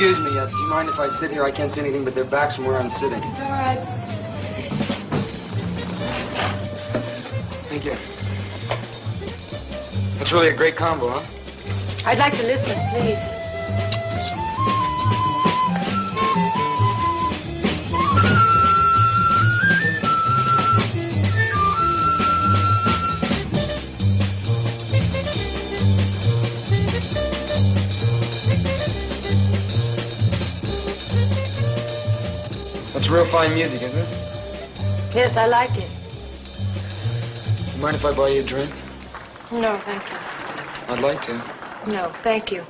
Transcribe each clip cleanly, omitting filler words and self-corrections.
Excuse me, do you mind if I sit here? I can't see anything but their backs from where I'm sitting. It's all right. Thank you. That's really a great combo, huh? I'd like to listen, please. That's real fine music, isn't it? Yes, I like it. Mind if I buy you a drink? No, thank you. I'd like to. No, thank you.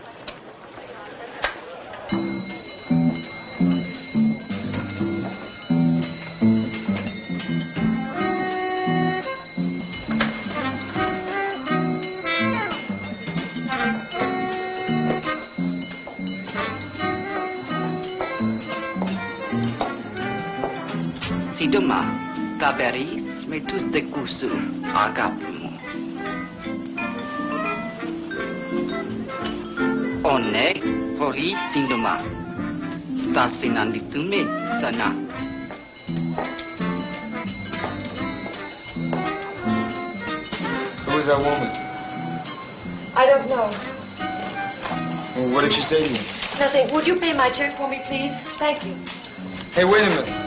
Si demain, Paris, mais tous des coups à Gabou. On est hori sindoma. Tasinanditume sana. Who was that woman? I don't know. Well, what did she say to you? Nothing. Would you pay my check for me, please? Thank you. Hey, wait a minute.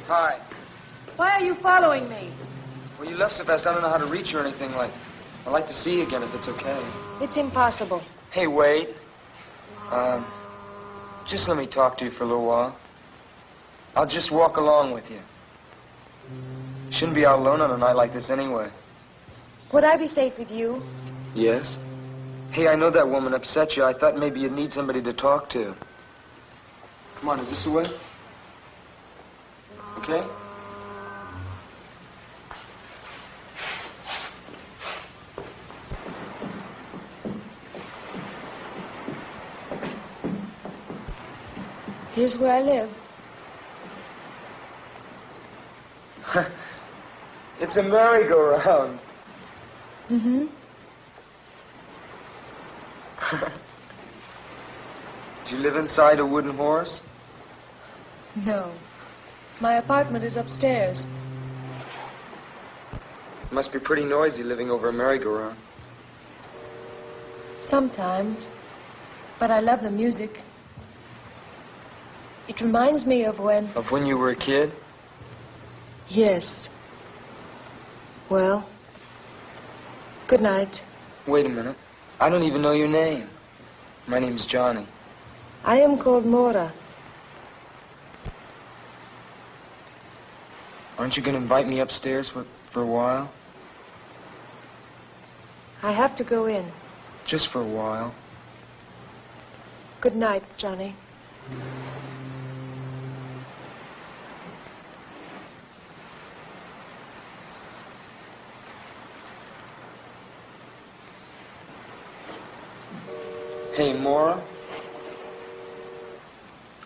Hi. Why are you following me? Well, you left so fast, I don't know how to reach you or anything like. I'd like to see you again if it's okay. It's impossible. Hey, wait. Just let me talk to you for a little while. I'll just walk along with you. Shouldn't be out alone on a night like this anyway. Would I be safe with you? Yes? Hey, I know that woman upset you. I thought maybe you'd need somebody to talk to. Come on, is this the way? Okay? Here's where I live. It's a merry-go-round. Mm-hmm. Do you live inside a wooden horse? No. My apartment is upstairs. It must be pretty noisy living over a merry-go-round. Sometimes. But I love the music. It reminds me of when... Of when you were a kid? Yes. Well, good night. Wait a minute. I don't even know your name. My name's Johnny. I am called Mora. Aren't you going to invite me upstairs for a while? I have to go in. Just for a while. Good night, Johnny. Hey, Maura?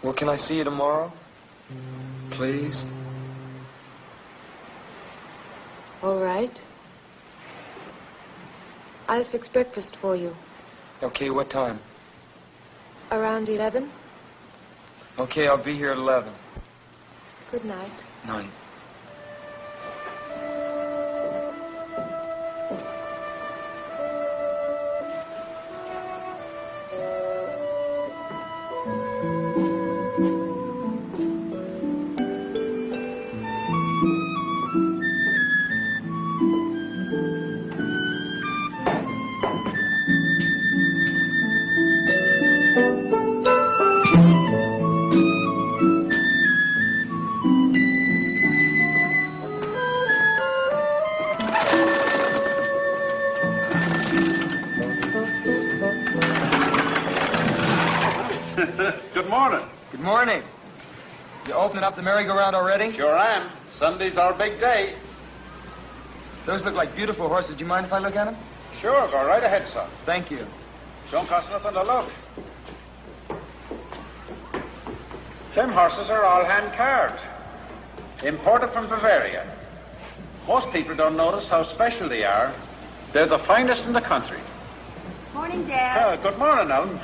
Well, can I see you tomorrow? Please? All right. I'll fix breakfast for you. Okay, what time? Around 11. Okay, I'll be here at 11. Good night. Night. Good morning. Good morning. You opening up the merry-go-round already? Sure am. Sunday's our big day. Those look like beautiful horses. Do you mind if I look at them? Sure, go right ahead, son. Thank you. Don't cost nothing to look. Them horses are all hand-carved. Imported from Bavaria. Most people don't notice how special they are. They're the finest in the country. Morning, Dad. Good morning, Ellen.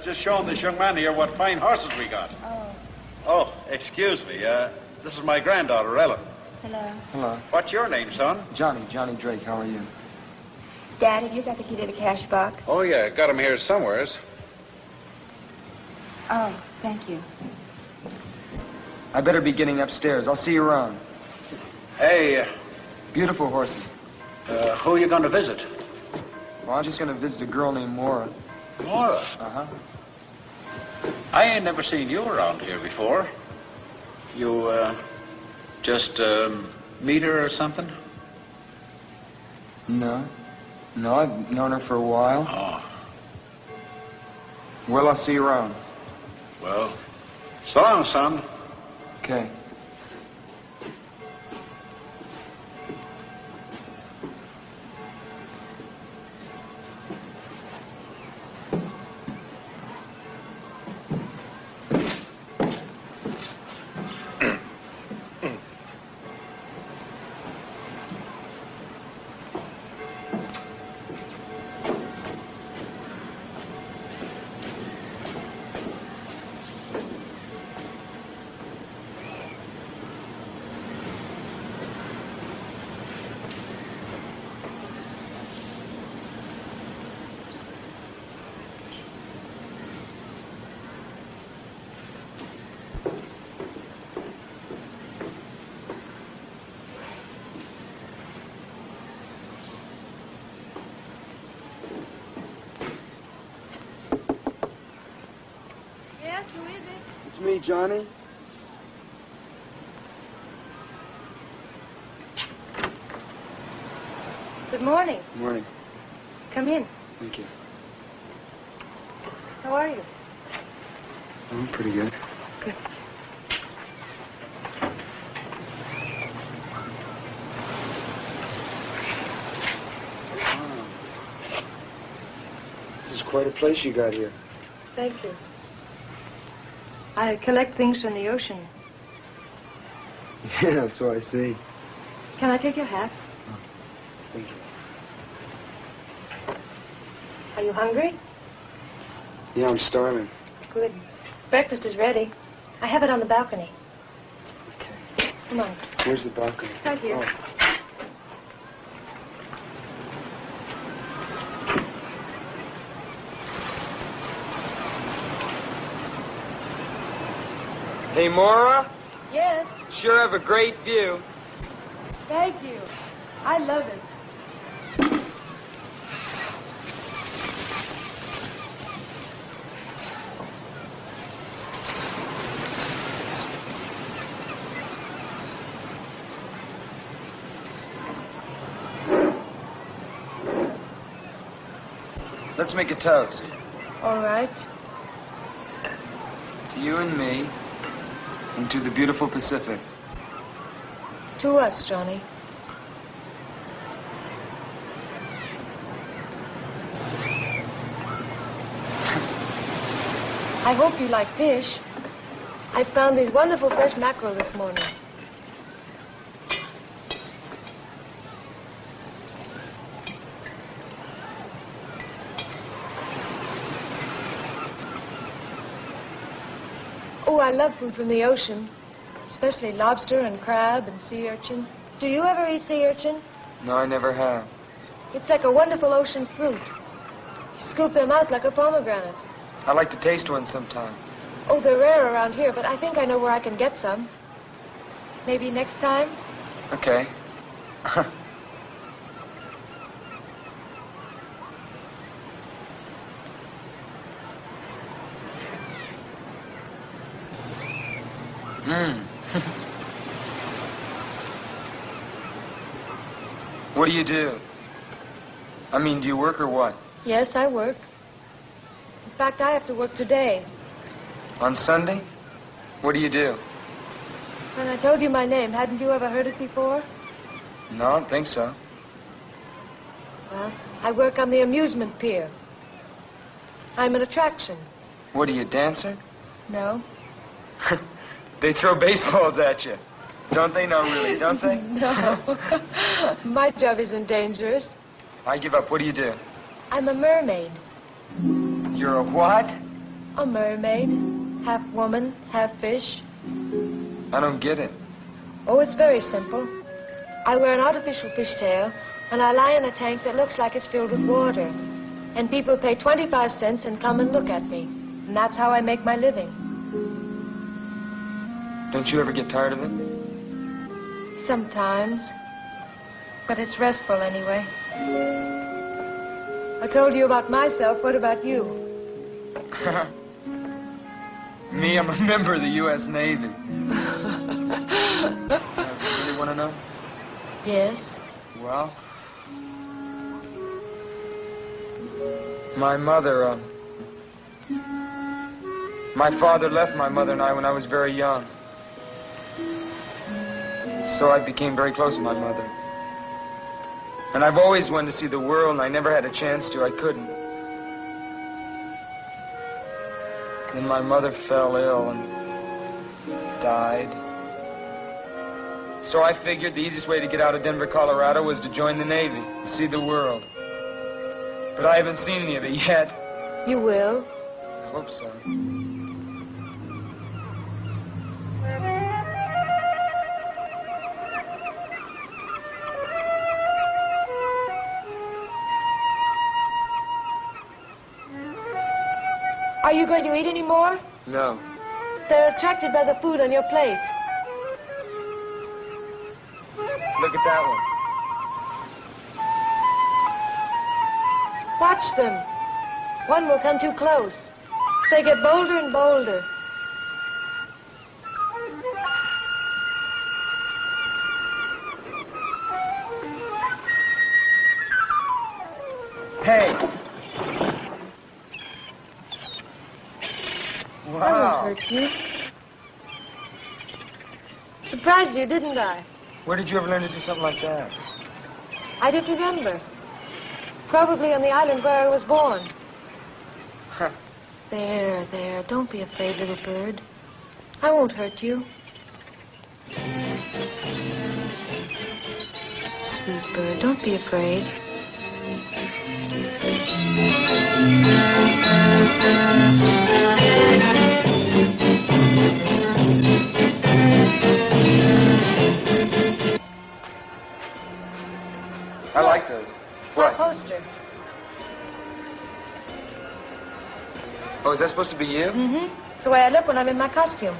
Just showing this young man here what fine horses we got. Oh, excuse me. This is my granddaughter, Ellen. Hello. Hello. What's your name, son? Johnny Drake. How are you? Dad, have you got the key to the cash box? Oh, yeah. Got him here somewheres. Oh, thank you. I better be getting upstairs. I'll see you around. Hey, Beautiful horses. who are you going to visit? Well, I'm just going to visit a girl named Maura. Laura. Uh-huh. I ain't never seen you around here before. You, just, meet her or something? No. No, I've known her for a while. Oh. Well, I'll see you around. Well, so long, son. Okay. It's me, Johnny. Good morning. Good morning. Come in. Thank you. How are you? I'm pretty good. Good. Wow. This is quite a place you got here. Thank you. I collect things from the ocean. Yeah, so I see. Can I take your hat? Oh, thank you. Are you hungry? Yeah, I'm starving. Good. Breakfast is ready. I have it on the balcony. Okay. Come on. Where's the balcony? Right here. Oh. Hey, Maura. Yes. Sure have a great view. Thank you. I love it. Let's make a toast. All right. To you and me, and to the beautiful Pacific. To us, Johnny. I hope you like fish. I found these wonderful fresh mackerel this morning. Oh, I love food from the ocean, especially lobster and crab and sea urchin. Do you ever eat sea urchin? No, I never have. It's like a wonderful ocean fruit. You scoop them out like a pomegranate. I'd like to taste one sometime. Oh, they're rare around here, but I think I know where I can get some. Maybe next time? Okay. What do you do? Do you work or what? Yes, I work. In fact, I have to work today. On Sunday? What do you do? When I told you my name, hadn't you ever heard it before? No, I don't think so. Well, I work on the amusement pier. I'm an attraction. What are you, a dancer? No. They throw baseballs at you. Don't they? No, really, don't they? No. My job isn't dangerous. I give up. What do you do? I'm a mermaid. You're a what? A mermaid. Half woman, half fish. I don't get it. Oh, it's very simple. I wear an artificial fishtail, and I lie in a tank that looks like it's filled with water. And people pay 25 cents and come and look at me. And that's how I make my living. Don't you ever get tired of it? Sometimes. But it's restful anyway. I told you about myself. What about you? Me, I'm a member of the U.S. Navy. You really want to know? Yes. Well, my mother, my father left my mother and I when I was very young. So I became very close to my mother. And I've always wanted to see the world, and I never had a chance to. I couldn't. Then my mother fell ill and died. So I figured the easiest way to get out of Denver, Colorado was to join the Navy and see the world. But I haven't seen any of it yet. You will. I hope so. Are you going to eat any more? No. They're attracted by the food on your plate. Look at that one. Watch them. One will come too close. They get bolder and bolder. Hey. I Wow. won't hurt you. Surprised you, didn't I? Where did you ever learn to do something like that? I don't remember. Probably on the island where I was born. Huh. There. Don't be afraid, little bird. I won't hurt you. Sweet bird, don't be afraid. I like those. What? A poster. Oh, is that supposed to be you? Mm-hmm. It's the way I look when I'm in my costume.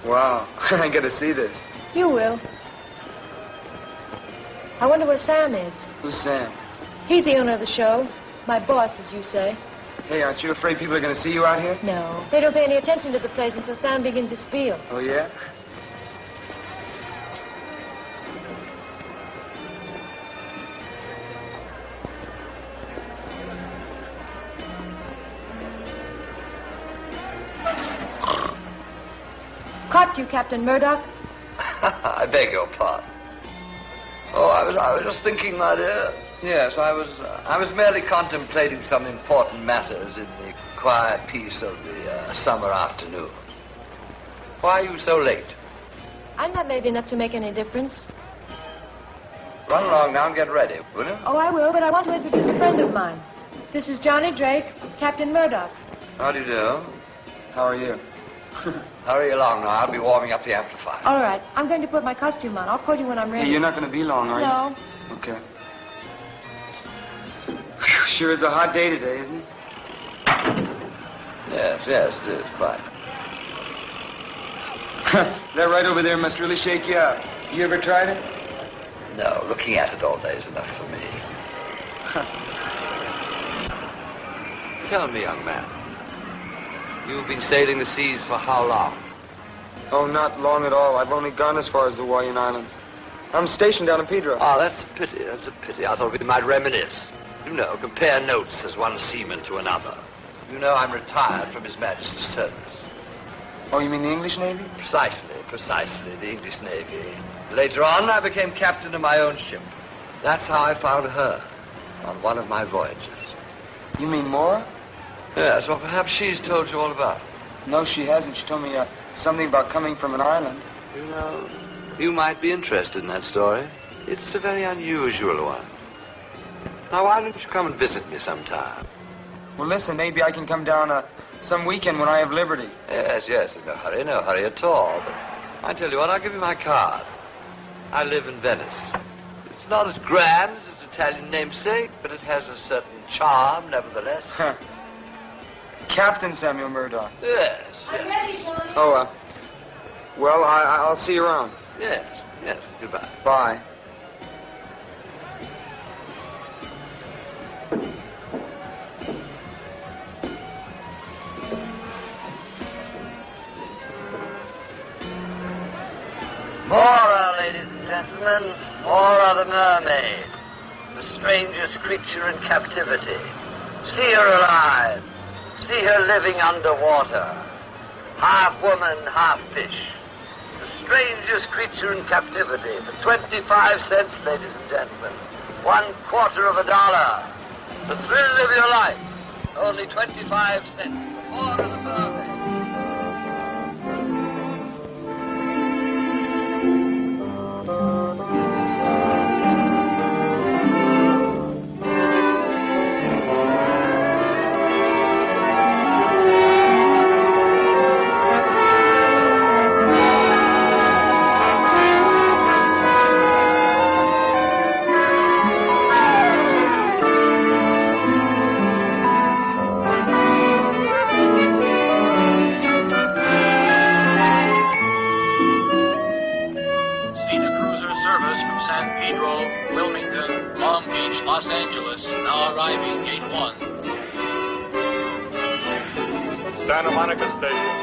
Wow. I got to see this. You will. I wonder where Sam is. Who's Sam? He's the owner of the show. My boss, as you say. Hey, aren't you afraid people are going to see you out here? No. They don't pay any attention to the place until Sam begins to spiel. Oh, yeah? Caught you, Captain Murdoch. I beg your pardon. Oh, I was just thinking, my dear. Yes, I was merely contemplating some important matters in the quiet peace of the summer afternoon. Why are you so late? I'm not late enough to make any difference. Run along now and get ready, will you? Oh, I will, but I want to introduce a friend of mine. This is Johnny Drake, Captain Murdoch. How do you do? How are you? Hurry along now. I'll be warming up the amplifier. All right. I'm going to put my costume on. I'll call you when I'm ready. Hey, you're not going to be long, are you? No. Okay. Whew, sure is a hot day today, isn't it? Yes, it is. Quite. That right over there must really shake you up. You ever tried it? No, looking at it all day is enough for me. Tell me, young man. You've been sailing the seas for how long? Oh, not long at all. I've only gone as far as the Hawaiian Islands. I'm stationed down in Pedro. Oh, that's a pity. That's a pity. I thought we might reminisce. You know, compare notes as one seaman to another. You know I'm retired from His Majesty's service. Oh, you mean the English Navy? Precisely, the English Navy. Later on, I became captain of my own ship. That's how I found her on one of my voyages. You mean Maura? Yes, well, perhaps she's told you all about it. No, she hasn't. She told me something about coming from an island. You know, you might be interested in that story. It's a very unusual one. Now, why don't you come and visit me sometime? Well, listen, maybe I can come down some weekend when I have liberty. Yes, no hurry at all. But I tell you what, I'll give you my card. I live in Venice. It's not as grand as its Italian namesake, but it has a certain charm, nevertheless. Captain Samuel Murdoch. Yes. I'm ready, Johnny. Oh, well, I'll see you around. Yes, goodbye. Bye. Maura, ladies and gentlemen, Maura the mermaid, the strangest creature in captivity. See her alive. See her living underwater. Half woman, half fish. The strangest creature in captivity. For 25 cents, ladies and gentlemen. $0.25. The thrill of your life. Only 25 cents. Maura the mermaid. Santa Monica Station.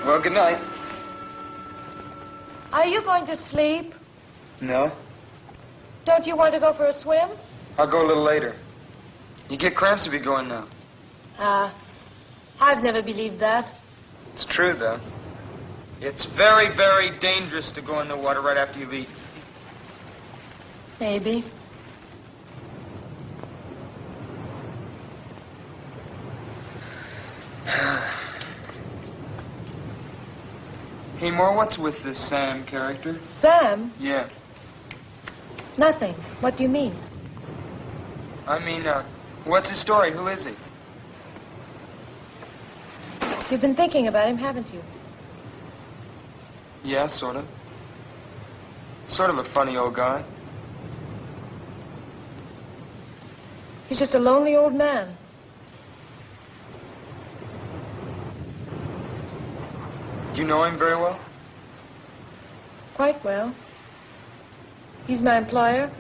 Well, good night. Are you going to sleep? No. Don't you want to go for a swim? I'll go a little later. You get cramps if you go in now. I've never believed that. It's true, though. It's very, very dangerous to go in the water right after you've eaten. Maybe. Hey, Moore, what's with this Sam character? Sam? Yeah. Nothing. What do you mean? I mean, what's his story? Who is he? You've been thinking about him, haven't you? Yeah, sort of. Sort of a funny old guy. He's just a lonely old man. Do you know him very well? Quite well. He's my employer.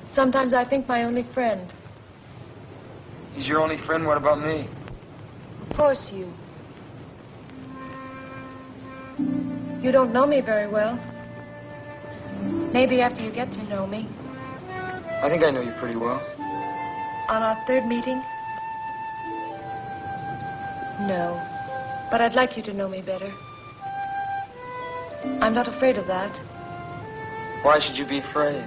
Sometimes I think my only friend. He's your only friend? What about me? Of course, you. You don't know me very well. Maybe after you get to know me. I think I know you pretty well. On our third meeting? No. But I'd like you to know me better. I'm not afraid of that. Why should you be afraid?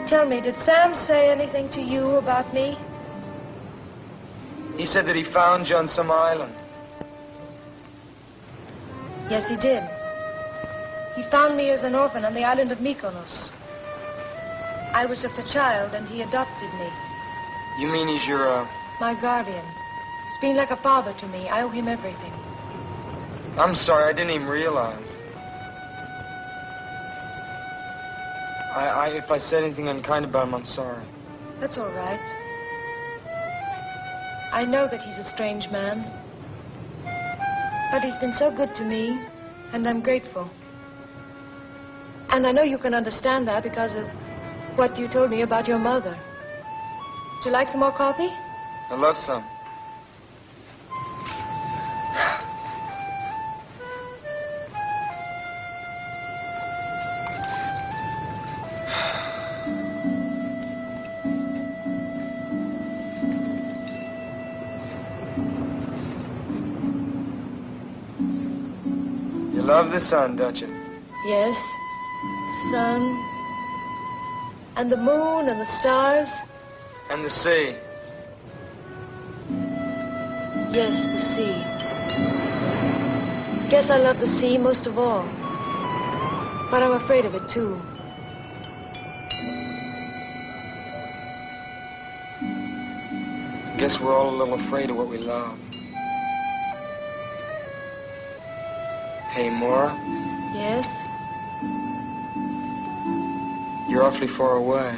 Tell me, did Sam say anything to you about me? He said that he found you on some island. Yes, he did. He found me as an orphan on the island of Mykonos. I was just a child, and he adopted me. You mean he's your, My guardian. He's been like a father to me. I owe him everything. I'm sorry, I didn't even realize. If I said anything unkind about him, I'm sorry. That's all right. I know that he's a strange man. But he's been so good to me, and I'm grateful. And I know you can understand that because of what you told me about your mother. Would you like some more coffee? I love some. You love the sun, don't you? Yes. The sun. And the moon and the stars. And the sea. Yes, the sea. Guess I love the sea most of all. But I'm afraid of it, too. Guess we're all a little afraid of what we love. Hey, Maura, Yes? you're awfully far away.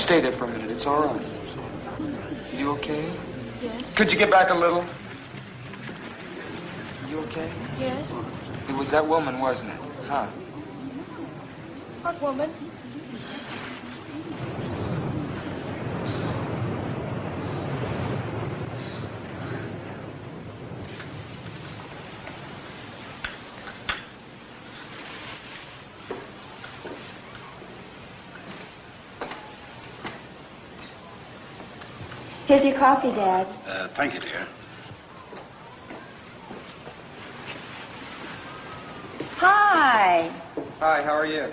Stay there for a minute. It's all right. You okay? Yes. Could you get back a little? You okay? Yes. It was that woman, wasn't it? Huh? What woman? Here's your coffee, Dad. Thank you, dear. Hi. Hi, how are you?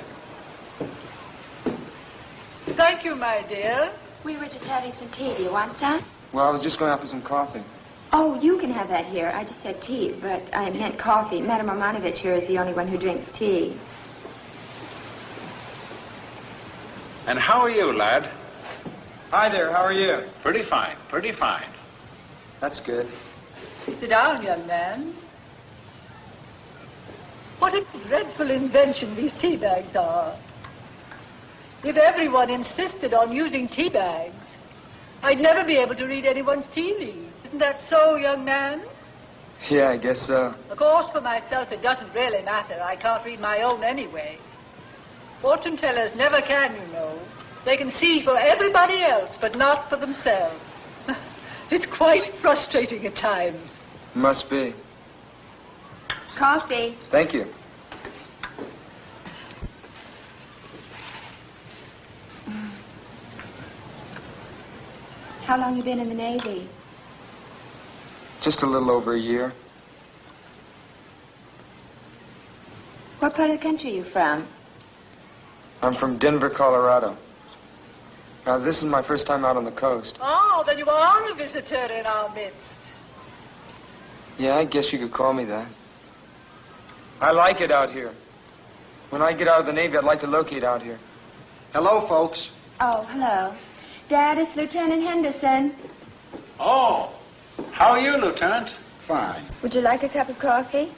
Thank you, my dear. We were just having some tea. Do you want some? Well, I was just going out for some coffee. Oh, you can have that here. I just said tea, but I meant coffee. Madame Romanovich here is the only one who drinks tea. And how are you, lad? Hi there, how are you? Pretty fine, pretty fine. That's good. Sit down, young man. What a dreadful invention these tea bags are. If everyone insisted on using tea bags, I'd never be able to read anyone's tea leaves. Isn't that so, young man? Yeah, I guess so. Of course, for myself, it doesn't really matter. I can't read my own anyway. Fortune tellers never can, you know. They can see for everybody else, but not for themselves. It's quite frustrating at times. Must be. Coffee. Thank you. How long you been in the Navy? Just a little over a year. What part of the country are you from? I'm from Denver, Colorado. Now, this is my first time out on the coast. Oh, then you are a visitor in our midst. Yeah, I guess you could call me that. I like it out here. When I get out of the Navy, I'd like to locate out here. Hello, folks. Oh, hello. Dad, it's Lieutenant Henderson. Oh, how are you, Lieutenant? Fine. Would you like a cup of coffee?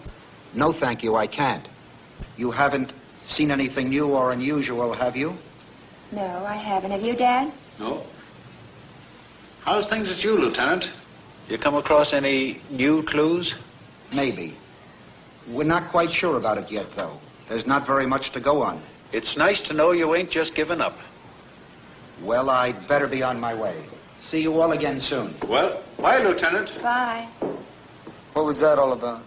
No, thank you, I can't. You haven't seen anything new or unusual, have you? No, I haven't. Have you, Dad? No. How's things with you, Lieutenant? You come across any new clues? Maybe. We're not quite sure about it yet, though. There's not very much to go on. It's nice to know you ain't just given up. Well, I'd better be on my way. See you all again soon. Well, bye, Lieutenant. Bye. What was that all about?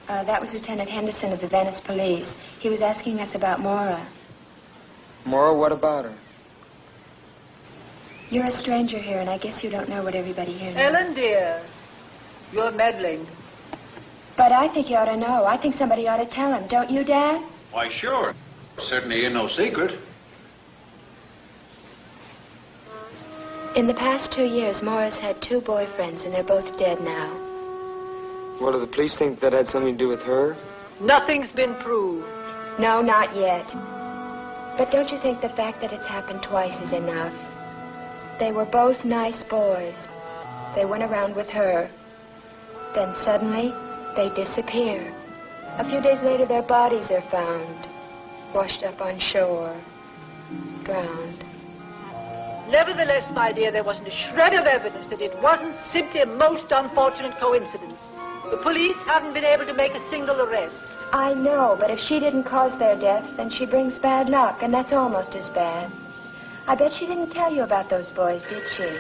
That was Lieutenant Henderson of the Venice Police. He was asking us about Maura. Maura, what about her? You're a stranger here, and I guess you don't know what everybody here knows. Ellen, dear, you're meddling. But I think you ought to know. I think somebody ought to tell him. Don't you, Dad? Why, sure. Certainly ain't no secret. In the past 2 years, Maura's had 2 boyfriends, and they're both dead now. What, do the police think that had something to do with her? Nothing's been proved. No, not yet. But don't you think the fact that it's happened twice is enough? They were both nice boys. They went around with her. Then suddenly, they disappear. A few days later, their bodies are found, washed up on shore, drowned. Nevertheless, my dear, there wasn't a shred of evidence that it wasn't simply a most unfortunate coincidence. The police haven't been able to make a single arrest. I know, but if she didn't cause their death, then she brings bad luck, and that's almost as bad. I bet she didn't tell you about those boys, did she?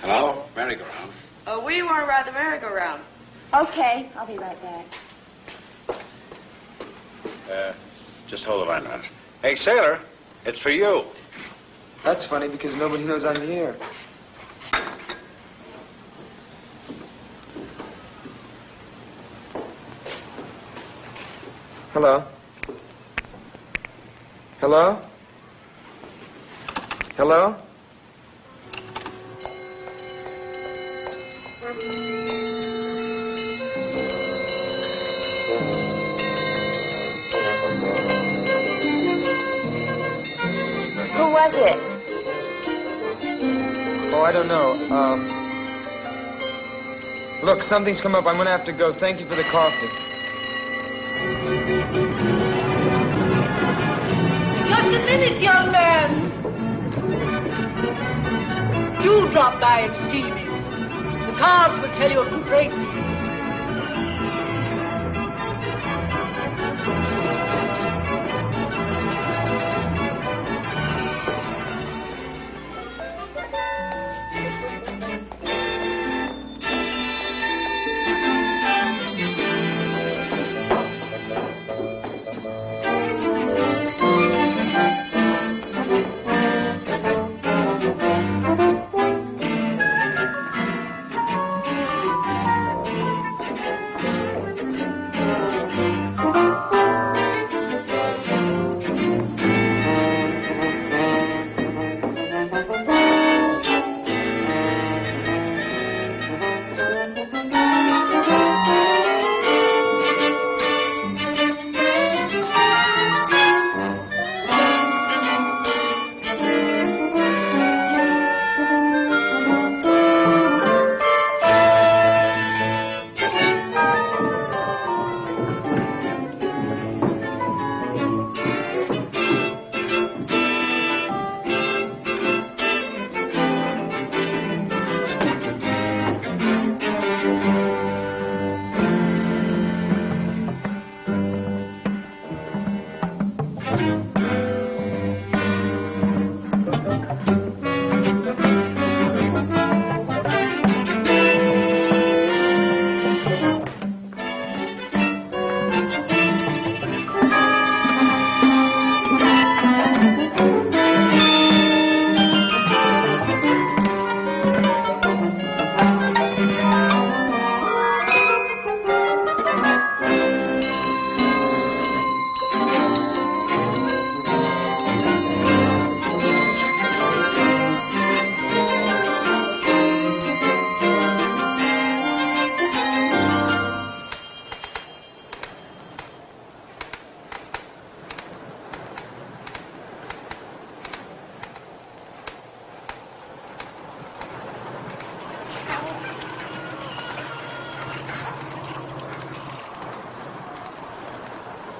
Hello? Merry-go-round. We want to ride the merry-go-round. Okay, I'll be right back. Just hold the line a minute. Hey, sailor, it's for you. That's funny because nobody knows I'm here. Hello? Hello? Hello? Who was it? Oh, I don't know. Look, something's come up. I'm going to have to go. Thank you for the coffee. Just a minute, young man. You drop by and see me. The cards will tell you a great deal.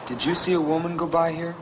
Did you see a woman go by here?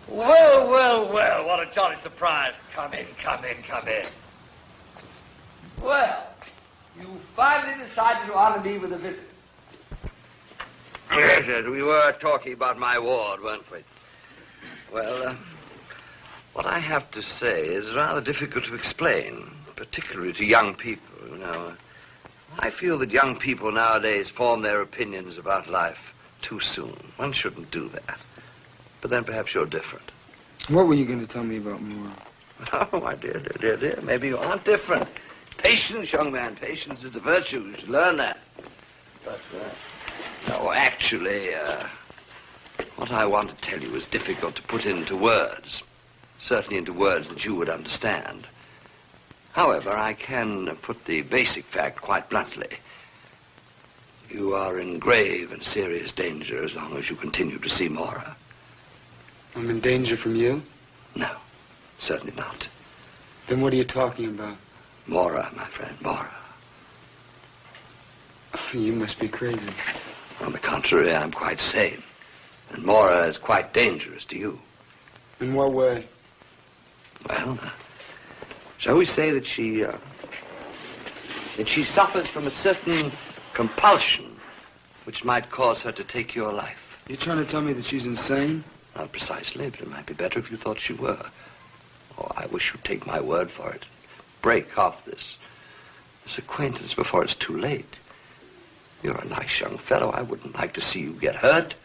Well, well, well, what a jolly surprise. Come in, come in, come in. Well, you finally decided to honor me with a visit. Yes, yes, we were talking about my ward, weren't we? Well, what I have to say is rather difficult to explain, particularly to young people, you know. I feel that young people nowadays form their opinions about life too soon. One shouldn't do that. But then perhaps you're different. What were you going to tell me about Mora? Oh, my dear, dear, dear, dear. Maybe you aren't different. Patience, young man. Patience is a virtue. You should learn that. But, no, actually, what I want to tell you is difficult to put into words. Certainly into words that you would understand. However, I can put the basic fact quite bluntly. You are in grave and serious danger as long as you continue to see Mora. I'm in danger from you? No, certainly not. Then what are you talking about? Mora, my friend, Mora. You must be crazy. On the contrary, I'm quite sane. And Mora is quite dangerous to you. In what way? Well, shall we say that she suffers from a certain compulsion which might cause her to take your life. You're trying to tell me that she's insane? Not precisely, but it might be better if you thought she were. Oh, I wish you'd take my word for it. Break off this acquaintance before it's too late. You're a nice young fellow. I wouldn't like to see you get hurt.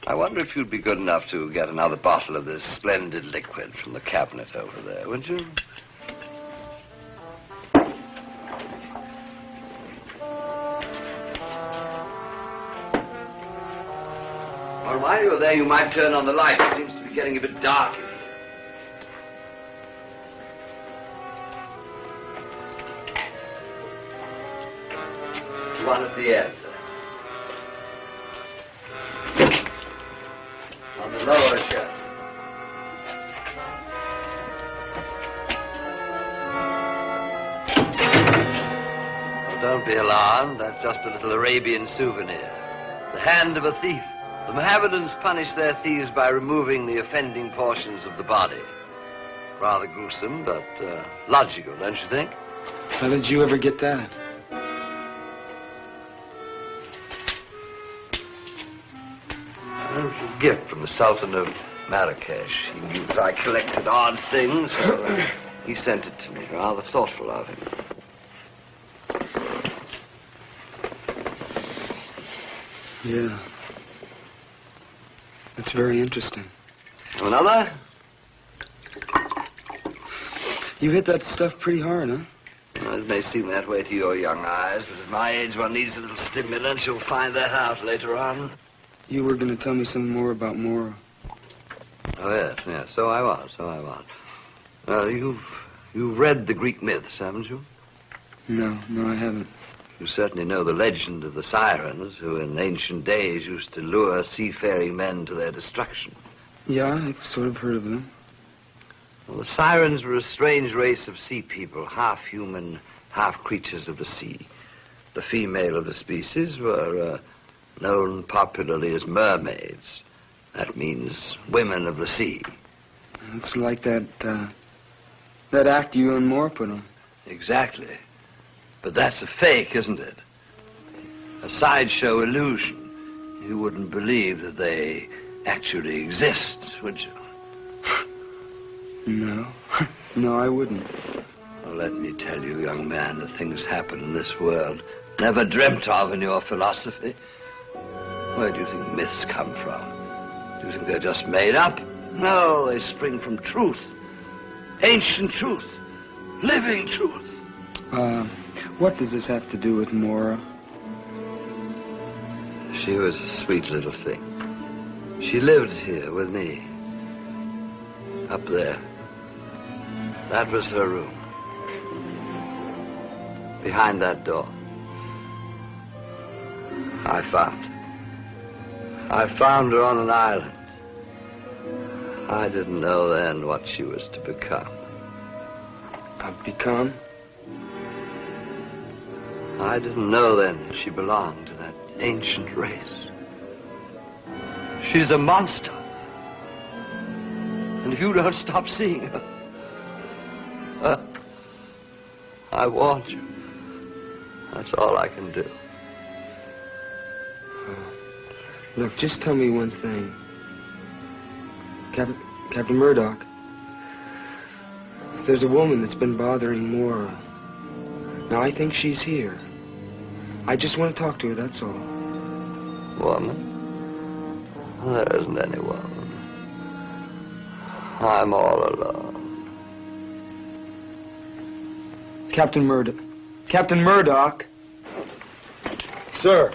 I wonder if you'd be good enough to get another bottle of this splendid liquid from the cabinet over there, wouldn't you? Well, while you're there, you might turn on the light. It seems to be getting a bit dark in here. One at the end. On the lower shelf. Oh, don't be alarmed. That's just a little Arabian souvenir. The hand of a thief. The Mohammedans punish their thieves by removing the offending portions of the body. Rather gruesome, but logical, don't you think? How did you ever get that? It was a gift from the Sultan of Marrakesh. He knew that I collected odd things, so he sent it to me. Rather thoughtful of him. Yeah. That's very interesting. Another? You hit that stuff pretty hard, huh? Well, it may seem that way to your young eyes, but at my age one needs a little stimulant. You'll find that out later on. You were going to tell me something more about Mora. Oh, yes, so I was. Well, you've read the Greek myths, haven't you? No, I haven't. You certainly know the legend of the sirens, who in ancient days used to lure seafaring men to their destruction. Yeah, I've sort of heard of them. Well, the sirens were a strange race of sea people, half human, half creatures of the sea. The female of the species were known popularly as mermaids. That means women of the sea. It's like that act you and Moore put on. Exactly. But that's a fake, isn't it? A sideshow illusion. You wouldn't believe that they actually exist, would you? No. No, I wouldn't. Well, let me tell you, young man, that things happen in this world never dreamt of in your philosophy. Where do you think myths come from? Do you think they're just made up? No, they spring from truth. Ancient truth. Living truth. What does this have to do with Maura? She was a sweet little thing. She lived here with me. Up there. That was her room. Behind that door. I found her on an island. I didn't know then what she was to become. Become? I didn't know then that she belonged to that ancient race. She's a monster. And if you don't stop seeing her, I warned you. That's all I can do. Look, just tell me one thing. Captain Murdoch, there's a woman that's been bothering Maura. Now, I think she's here. I just want to talk to her, that's all. Woman? There isn't any woman. I'm all alone. Captain Murdoch. Captain Murdoch! Sir.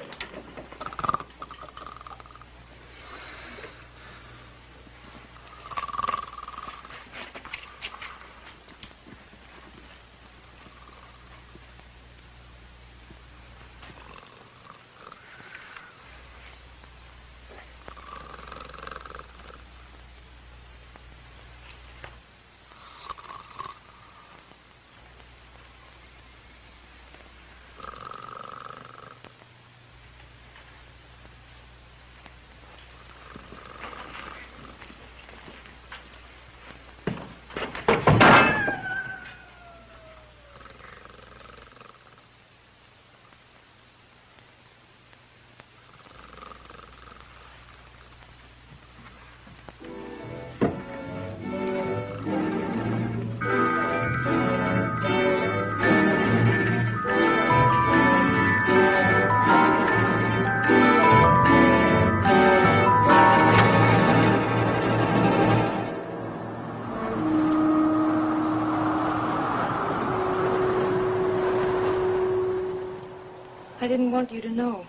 I didn't want you to know.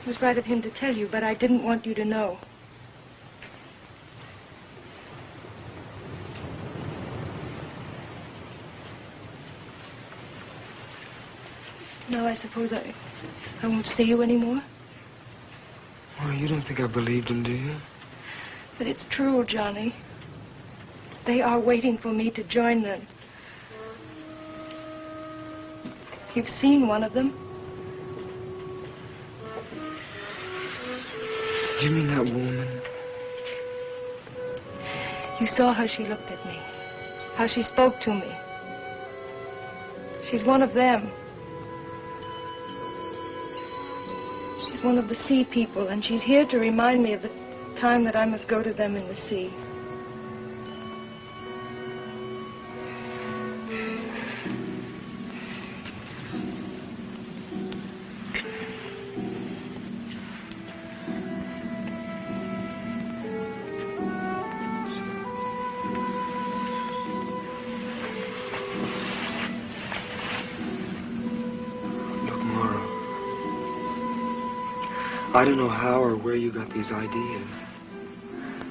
It was right of him to tell you, but I didn't want you to know. Now I suppose I won't see you anymore. Well, you don't think I believed him, do you? But it's true, Johnny. They are waiting for me to join them. You've seen one of them. Do you mean that woman? You saw how she looked at me, how she spoke to me. She's one of them. She's one of the sea people, and she's here to remind me of the time that I must go to them in the sea. I don't know how or where you got these ideas,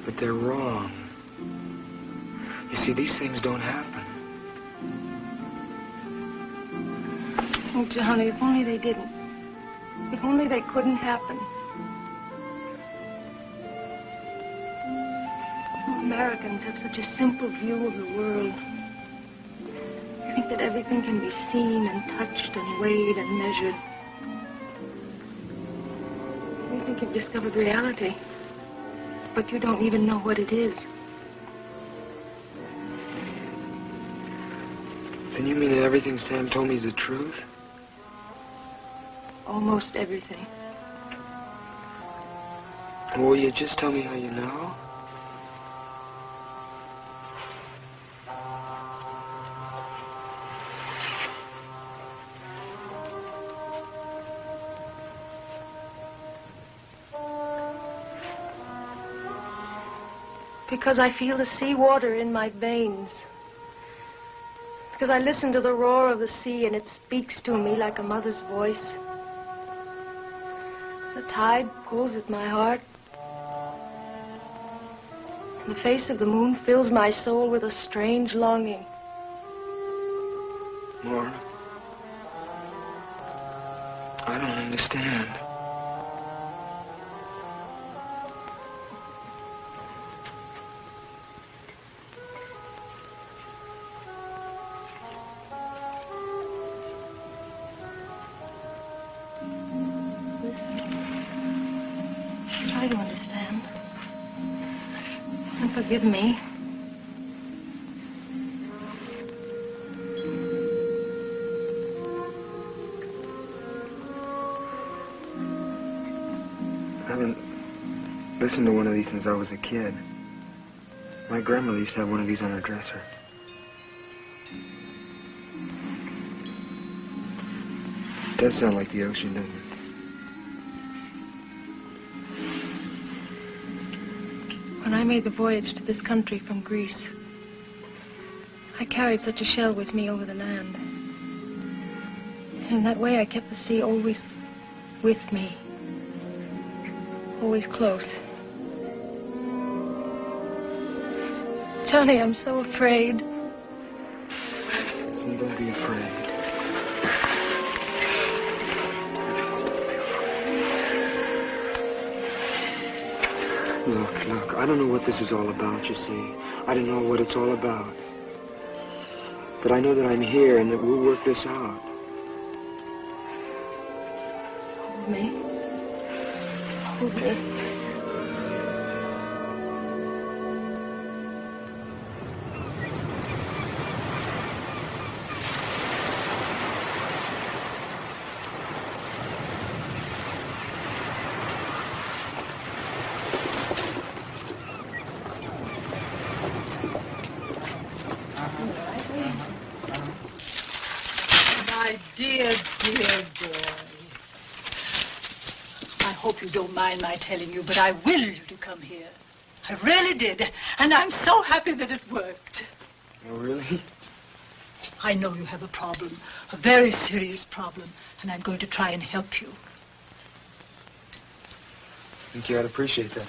but they're wrong. You see, these things don't happen. Oh, Johnny, if only they didn't. If only they couldn't happen. Oh, Americans have such a simple view of the world. They think that everything can be seen and touched and weighed and measured. You think you've discovered reality, but you don't even know what it is. Then you mean that everything Sam told me is the truth? Almost everything. Will you just tell me how you know? Because I feel the sea water in my veins. Because I listen to the roar of the sea and it speaks to me like a mother's voice. The tide pulls at my heart. And the face of the moon fills my soul with a strange longing. Laura, I don't understand. Try to understand. And forgive me. I haven't listened to one of these since I was a kid. My grandmother used to have one of these on her dresser. It does sound like the ocean, doesn't it? When I made the voyage to this country from Greece, I carried such a shell with me over the land. In that way, I kept the sea always with me. Always close. Johnny, I'm so afraid. So don't be afraid. Look, I don't know what this is all about, you see. I don't know what it's all about. But I know that I'm here and that we'll work this out. Hold me. Hold me. My dear, dear boy. I hope you don't mind my telling you, but I willed you to come here. I really did. And I'm so happy that it worked. Oh, really? I know you have a problem, a very serious problem, and I'm going to try and help you. I think you ought to appreciate that.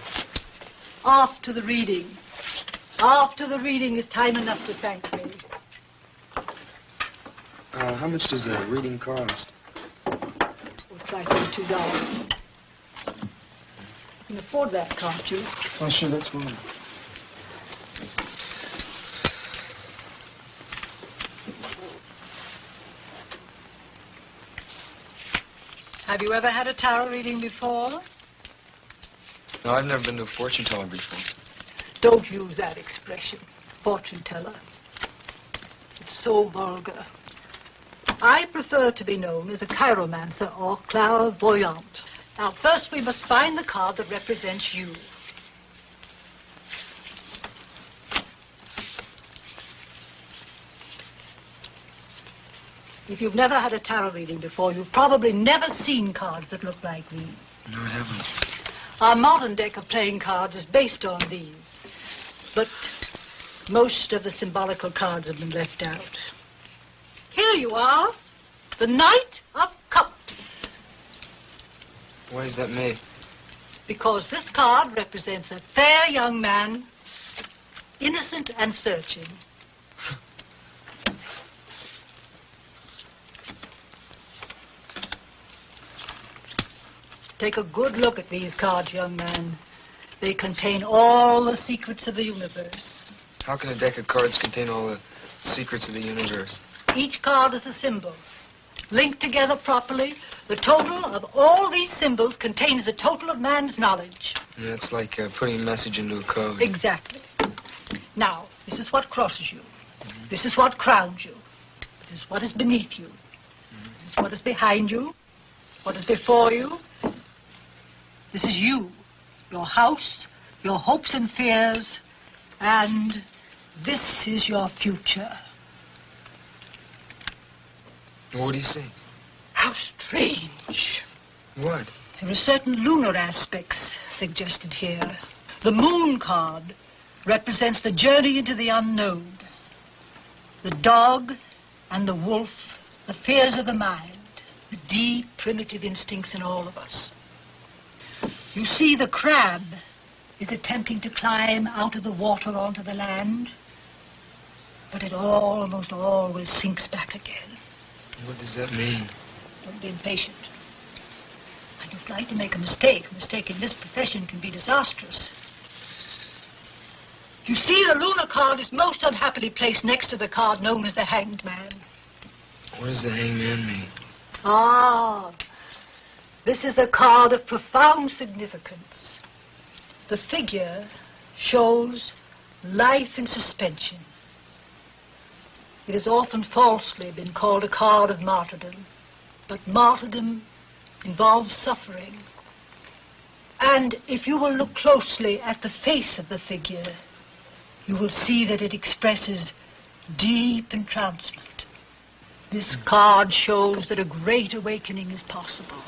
After the reading. After the reading is time enough to thank me. How much does a reading cost? We'll try $2. You can afford that, can't you? Oh, sure, that's fine. Have you ever had a tarot reading before? No, I've never been to a fortune teller before. Don't use that expression, fortune teller. It's so vulgar. I prefer to be known as a chiromancer or clairvoyant. Now, first we must find the card that represents you. If you've never had a tarot reading before, you've probably never seen cards that look like these. No, I haven't. Our modern deck of playing cards is based on these. But most of the symbolical cards have been left out. Here you are, the Knight of Cups. Why is that made? Because this card represents a fair young man, innocent and searching. Take a good look at these cards, young man. They contain all the secrets of the universe. How can a deck of cards contain all the secrets of the universe? Each card is a symbol. Linked together properly, the total of all these symbols contains the total of man's knowledge. Yeah, it's like putting a message into a code. Exactly. Now, this is what crosses you. This is what crowns you. There's what is beneath you. There's what is behind you. What is before you. This is you, your house, your hopes and fears, and this is your future. What do you say? How strange. What? There are certain lunar aspects suggested here. The moon card represents the journey into the unknown. The dog and the wolf, the fears of the mind, the deep, primitive instincts in all of us. You see, the crab is attempting to climb out of the water onto the land, but it almost always sinks back again. What does that mean? Don't be impatient. I don't like to make a mistake. A mistake in this profession can be disastrous. You see, the lunar card is most unhappily placed next to the card known as the Hanged Man. What does the hangman mean? Ah, this is a card of profound significance. The figure shows life in suspension. It has often falsely been called a card of martyrdom, but martyrdom involves suffering. And if you will look closely at the face of the figure, you will see that it expresses deep entrancement. This card shows that a great awakening is possible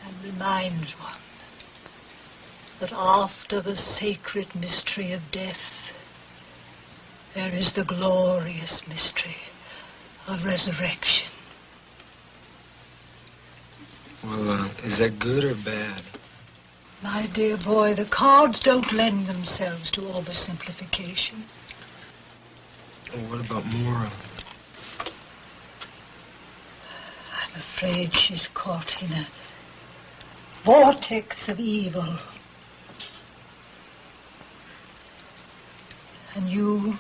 and reminds one that after the sacred mystery of death, there is the glorious mystery of resurrection. Well, is that good or bad? My dear boy, the cards don't lend themselves to oversimplification. Well, what about Mora? I'm afraid she's caught in a vortex of evil. And you,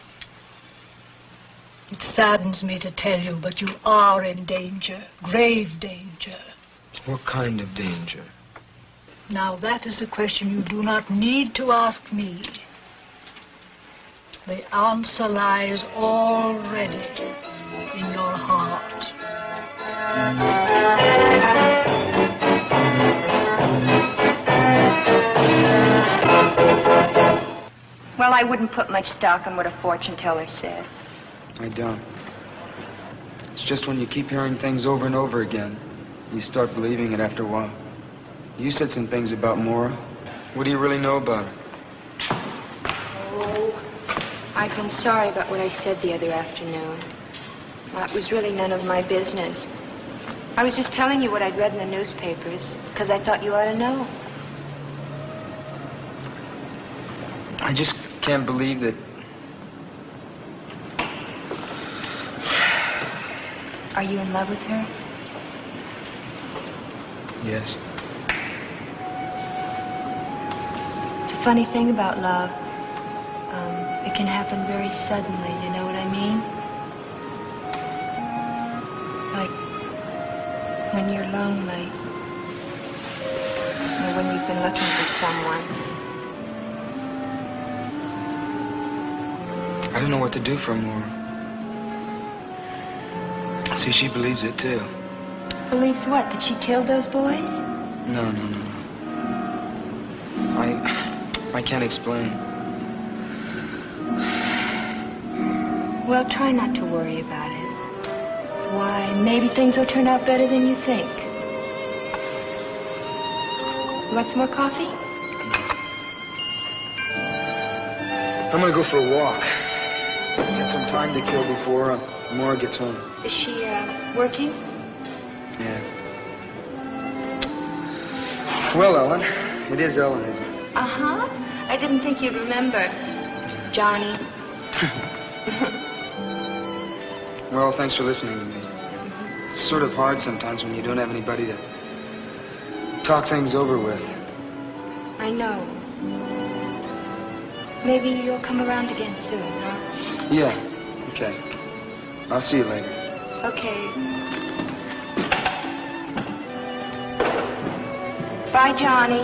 it saddens me to tell you, but you are in danger, grave danger. What kind of danger? Now, that is a question you do not need to ask me. The answer lies already in your heart. Well, I wouldn't put much stock in what a fortune teller says. I don't. It's just when you keep hearing things over and over again, you start believing it after a while. You said some things about Mora. What do you really know about her? Oh, I've been sorry about what I said the other afternoon. Well, it was really none of my business. I was just telling you what I'd read in the newspapers, because I thought you ought to know. I just can't believe that... Are you in love with her? Yes. It's a funny thing about love. It can happen very suddenly, you know what I mean? Like when you're lonely. Or when you've been looking for someone. I don't know what to do for Mora. See, she believes it too. Believes what? That she killed those boys? No. I can't explain. Well, try not to worry about it. Why, maybe things will turn out better than you think. You want some more coffee? I'm gonna go for a walk. Got some time to kill before Mora gets home. Is she, working? Yeah. Well, Ellen. It is Ellen, isn't it? Uh-huh. I didn't think you'd remember. Johnny. Well, thanks for listening to me. It's sort of hard sometimes when you don't have anybody to talk things over with. I know. Maybe you'll come around again soon, huh? Yeah. Okay. I'll see you later. Okay. Bye, Johnny.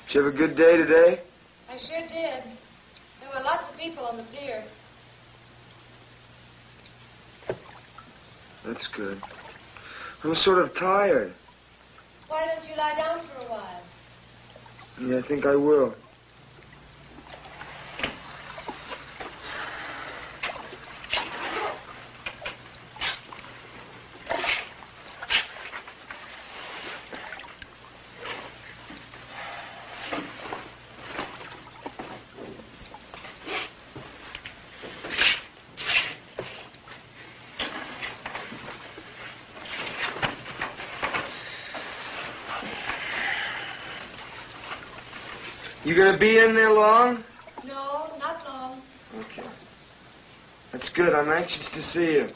Did you have a good day today? I sure did. There were lots of people on the pier. That's good. I'm sort of tired. Why don't you lie down for a while? Yeah, I think I will. You gonna be in there long? No, not long. Okay. That's good. I'm anxious to see you.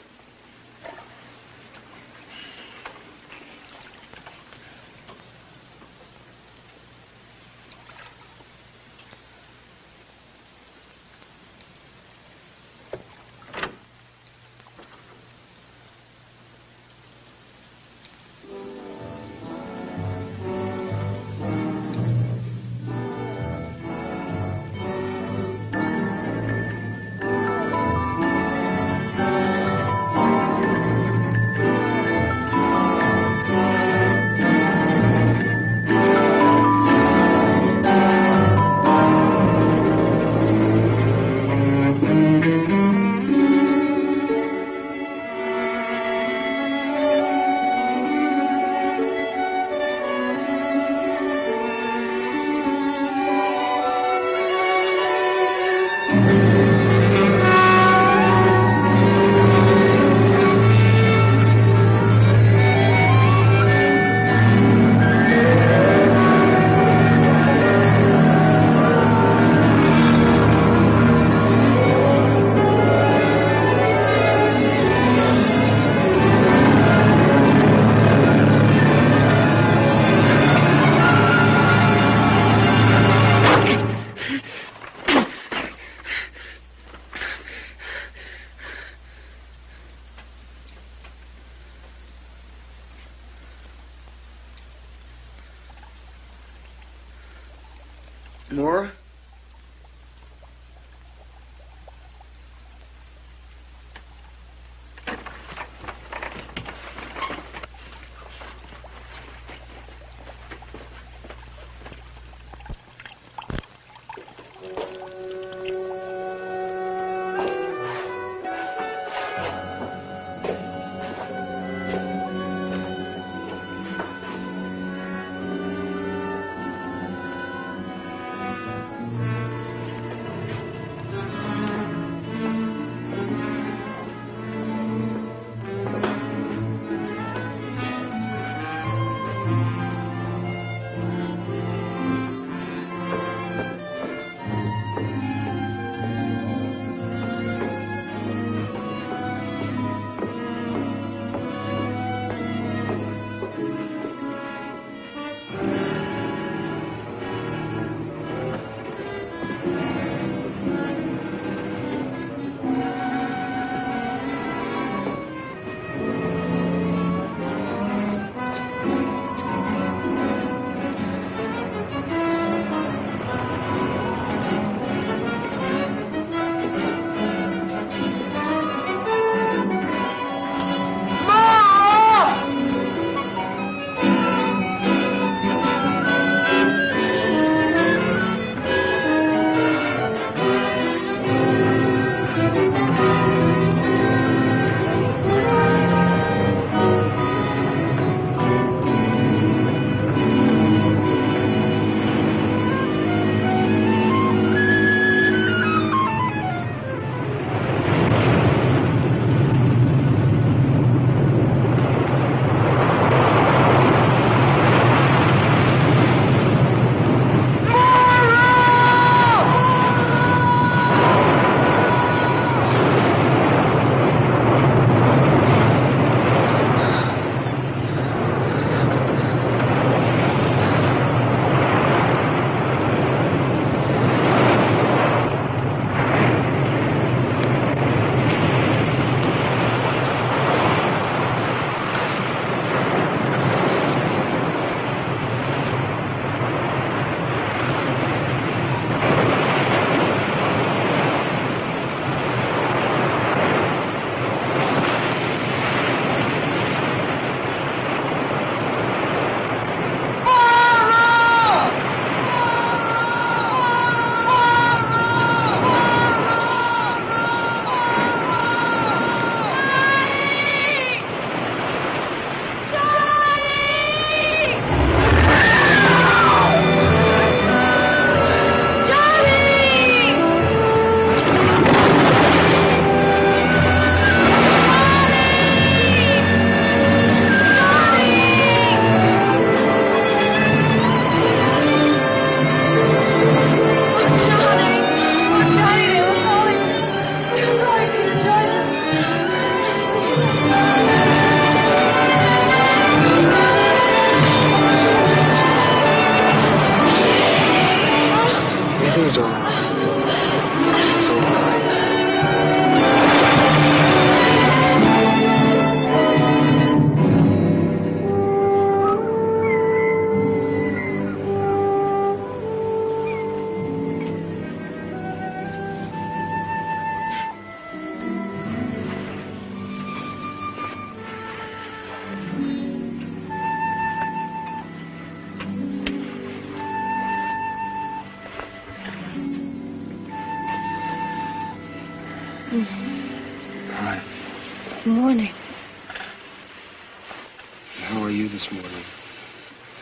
More? morning. How are you this morning?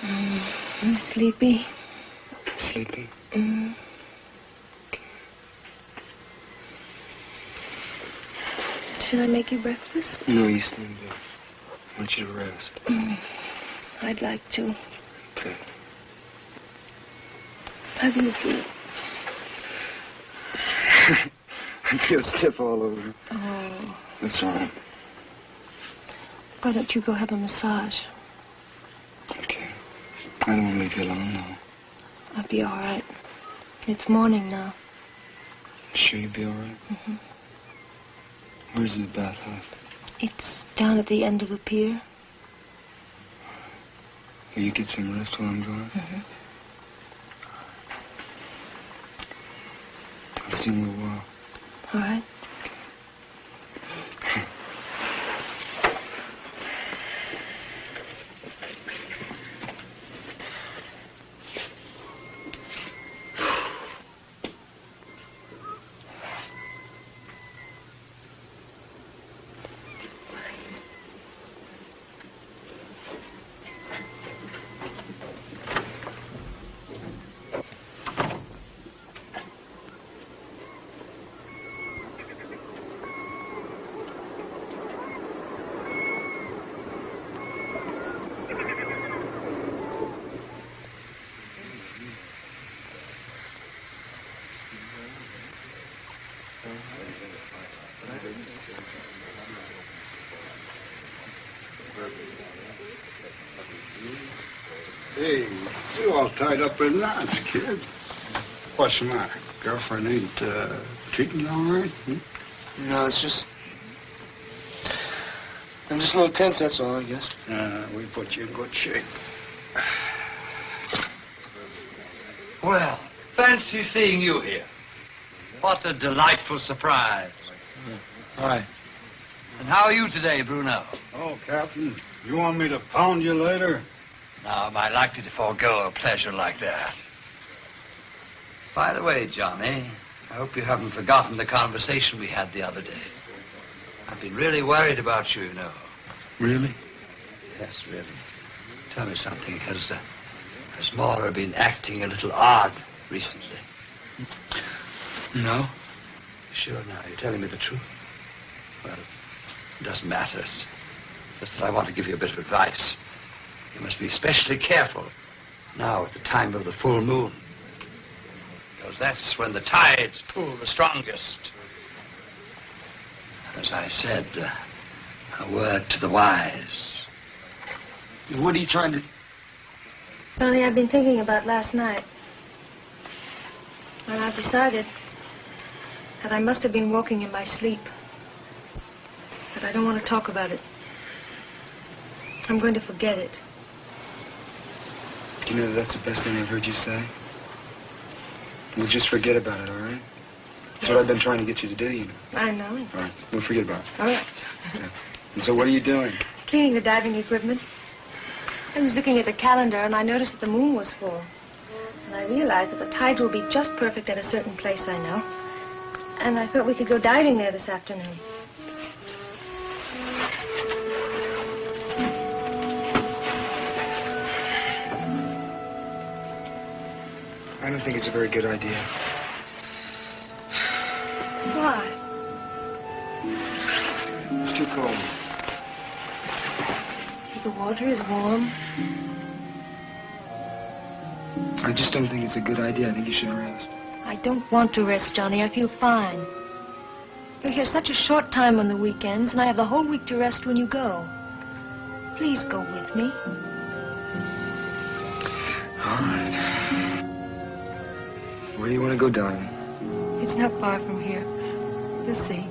I'm sleepy. Sleepy? Should I make you breakfast? No, you stay in bed. I want you to rest. I'd like to. Okay. How do you feel? I feel stiff all over. Oh. That's all right. Why don't you go have a massage? Okay. I don't want to leave you alone, though. I'll be all right. It's morning now. Sure you'll be all right? Mm-hmm. Where's the bathhouse? It's down at the end of the pier. Will you get some rest while I'm gone? Mm-hmm. I'll see you in a little while. All right. Hey, you all tied up in knots, kid. What's the matter? Girlfriend ain't treating you all right? No, it's just... I'm just a little tense, that's all, I guess. We put you in good shape. Well, fancy seeing you here. What a delightful surprise. Hi. And how are you today, Bruno? Oh, Captain, you want me to pound you later? Now, am I likely to forego a pleasure like that? By the way, Johnny, I hope you haven't forgotten the conversation we had the other day. I've been really worried about you, you know. Really? Yes, really. Tell me something. Has Maura been acting a little odd recently? No. Sure now, you're telling me the truth? Well, it doesn't matter. It's just that I want to give you a bit of advice. You must be especially careful now at the time of the full moon. Because that's when the tides pull the strongest. As I said, a word to the wise. What are you trying to... Johnny, I've been thinking about last night. And I've decided that I must have been walking in my sleep. But I don't want to talk about it. I'm going to forget it. You know that's the best thing I've heard you say? We'll just forget about it, all right? That's what I've been trying to get you to do, you know. I know. All right, we'll forget about it. All right. Yeah. And so what are you doing? Cleaning the diving equipment. I was looking at the calendar, and I noticed that the moon was full. And I realized that the tides will be just perfect at a certain place I know. And I thought we could go diving there this afternoon. I don't think it's a very good idea. Why? It's too cold. The water is warm. I just don't think it's a good idea. I think you should rest. I don't want to rest, Johnny. I feel fine. You're here such a short time on the weekends, and I have the whole week to rest when you go. Please go with me. All right. Where do you want to go diving? It's not far from here. You'll see.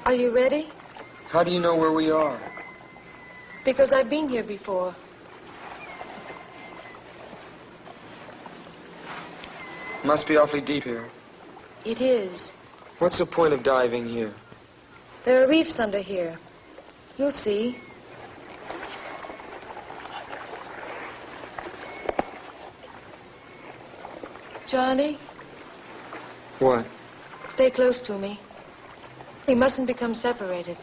Are you ready? How do you know where we are? Because I've been here before. Must be awfully deep here. It is. What's the point of diving here? There are reefs under here. You'll see. Johnny, What? stay close to me. We mustn't become separated.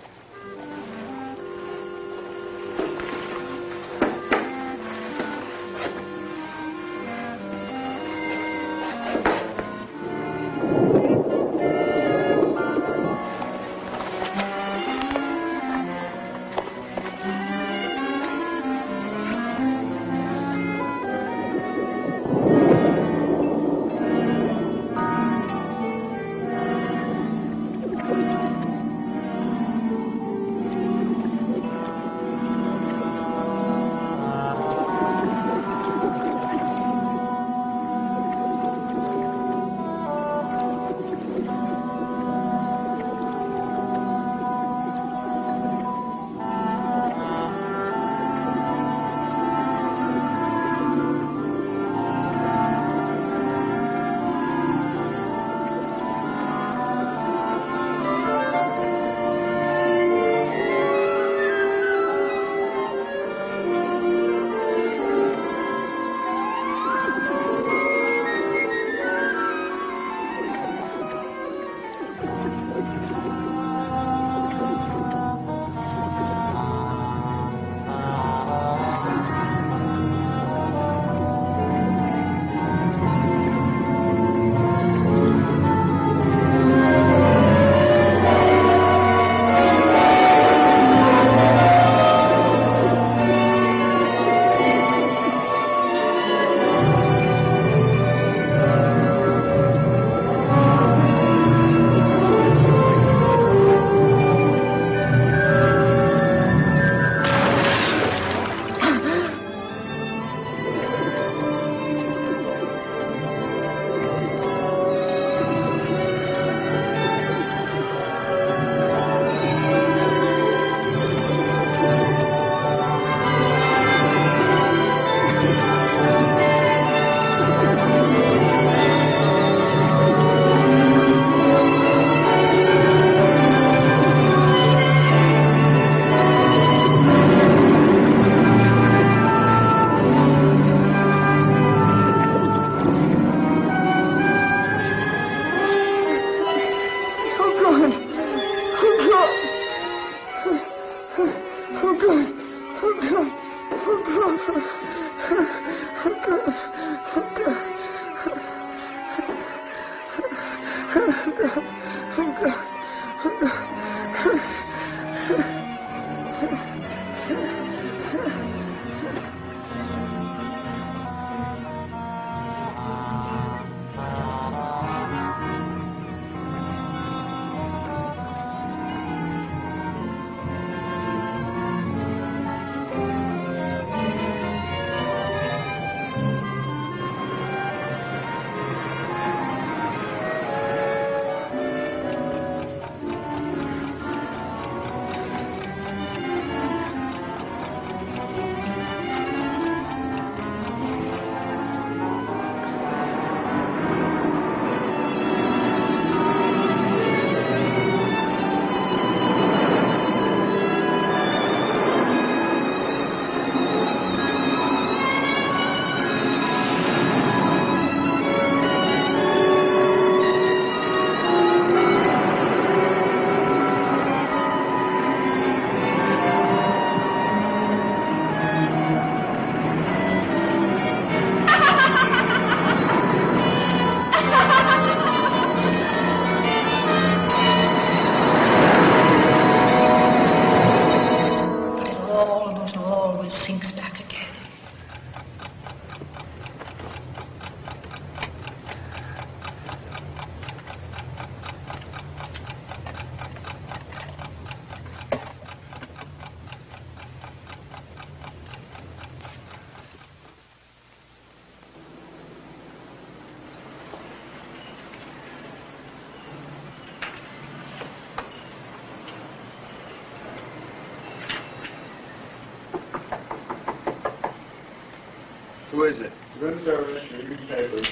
Who is it? Room service, your newspapers.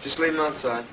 Just leave him outside.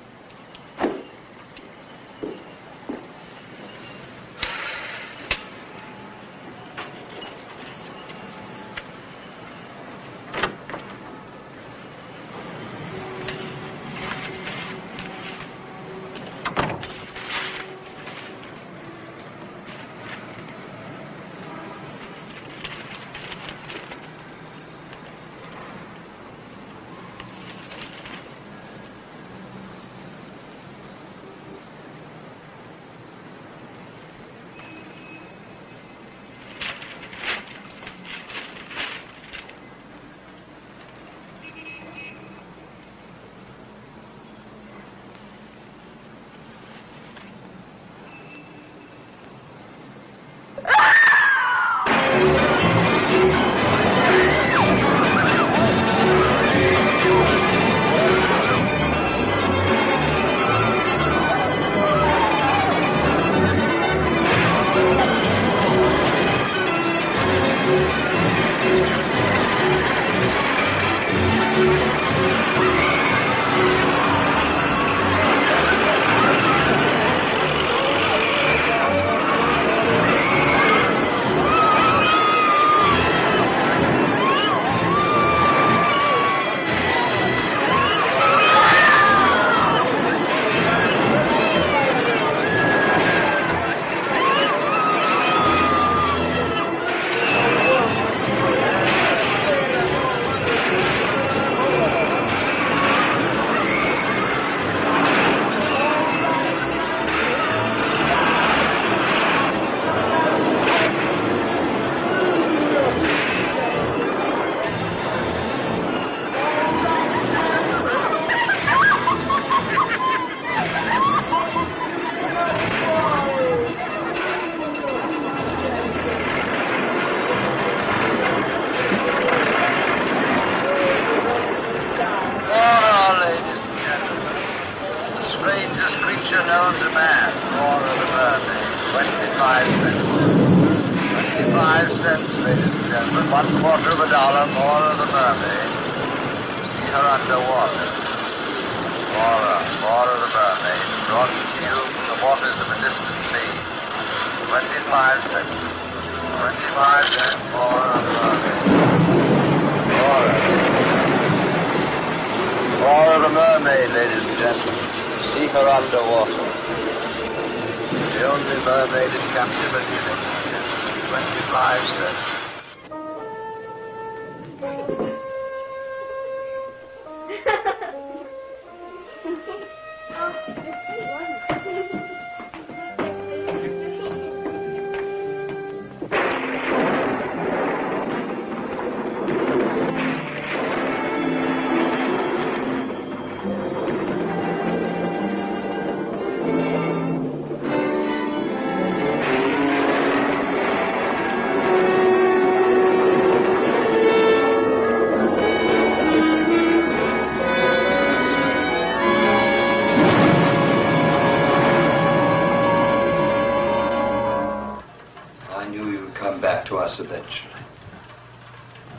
Eventually.